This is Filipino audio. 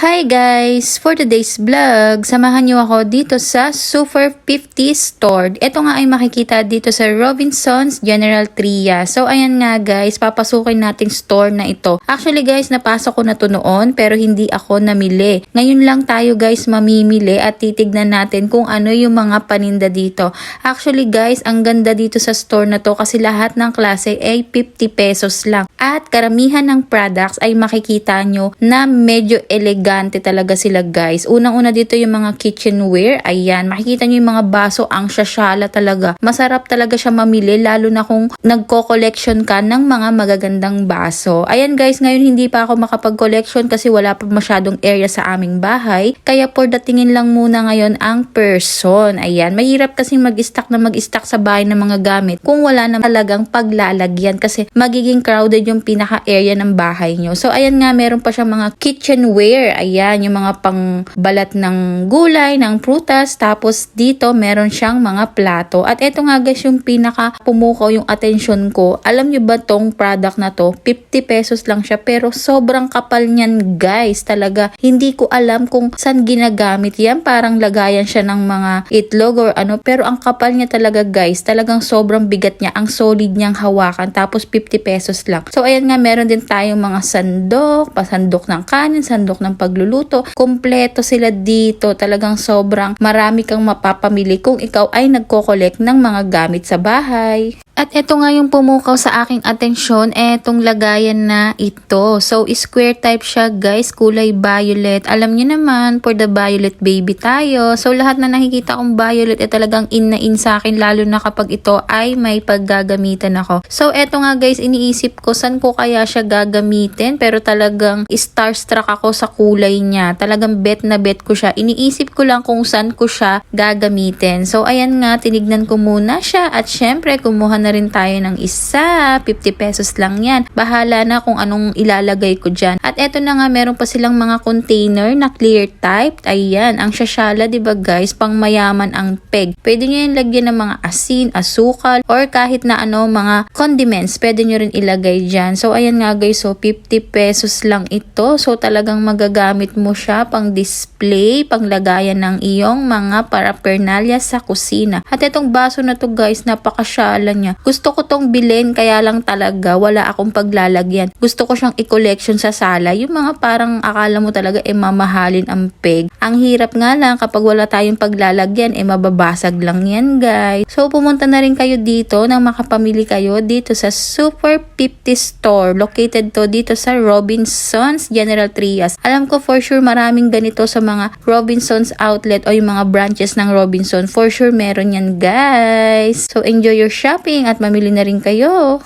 Hi guys! For today's vlog, samahan niyo ako dito sa Super 50 Store. Ito nga ay makikita dito sa Robinsons General Trias. So ayan nga guys, papasukin nating store na ito. Actually guys, napasok ko na to noon pero hindi ako namili. Ngayon lang tayo guys mamimili at titignan natin kung ano yung mga paninda dito. Actually guys, ang ganda dito sa store na to kasi lahat ng klase ay 50 pesos lang. At karamihan ng products ay makikita nyo na medyo elegante talaga sila guys. Unang-una dito yung mga kitchenware. Ayan, makikita nyo yung mga baso, ang sasyala talaga. Masarap talaga siya mamili lalo na kung nagko-collection ka ng mga magagandang baso. Ayan guys, ngayon hindi pa ako makapag-collection kasi wala pa masyadong area sa aming bahay. Kaya for datingin lang muna ngayon ang person. Ayan, mahirap kasi mag-stock sa bahay ng mga gamit kung wala na talagang paglalagyan kasi magiging crowded yung pinaka-area ng bahay nyo. So ayan nga, meron pa siyang mga kitchenware. Ayan, yung mga pangbalat ng gulay, ng prutas. Tapos dito, meron siyang mga plato. At eto nga guys, yung pinaka pumukaw yung attention ko. Alam nyo ba tong product na to? 50 pesos lang siya. Pero sobrang kapal niyan guys. Talaga, hindi ko alam kung saan ginagamit yan. Parang lagayan siya ng mga itlog or ano. Pero ang kapal niya talaga guys. Talagang sobrang bigat niya. Ang solid niyang hawakan. Tapos 50 pesos lang. So ayan nga, meron din tayong mga sandok. Pasandok ng kanin, sandok ng pagluluto. Kompleto sila dito. Talagang sobrang marami kang mapapamili kung ikaw ay nagko-collect ng mga gamit sa bahay. At eto nga yung pumukaw sa aking atensyon, etong lagayan na ito. So, square type siya guys, kulay violet. Alam niyo naman, for the violet baby tayo. So, lahat na nakikita kong violet talagang in na in sa akin, lalo na kapag ito ay may paggagamitan ako. So, eto nga guys, iniisip ko, saan ko kaya siya gagamitin? Pero talagang starstruck ako sa kulay niya. Talagang bet na bet ko siya. Iniisip ko lang kung saan ko siya gagamitin. So, ayan nga, tinignan ko muna siya at syempre, kumuha na rin tayo ng isa. 50 pesos lang yan. Bahala na kung anong ilalagay ko dyan. At eto na nga, meron pa silang mga container na clear type. Ayan, ang sasyala, diba guys, pang mayaman ang peg. Pwede nyo yung lagyan ng mga asin, asukal, or kahit na ano, mga condiments. Pwede nyo rin ilagay dyan. So, ayan nga guys, so 50 pesos lang ito. So, talagang magagamit mo siya pang display, pang lagayan ng iyong mga paraphernalia sa kusina. At etong baso na to guys, napakasyala niya. Gusto ko tong bilhin, kaya lang talaga wala akong paglalagyan. Gusto ko siyang i-collection sa sala. Yung mga parang akala mo talaga mamahalin ang peg. Ang hirap nga lang kapag wala tayong paglalagyan, mababasag lang yan guys. So pumunta na rin kayo dito nang makapamili kayo dito sa Super 50 Store. Located to dito sa Robinsons General Trias. Alam ko for sure maraming ganito sa mga Robinsons outlet o yung mga branches ng Robinson. For sure meron yan guys. So enjoy your shopping at mamili na rin kayo.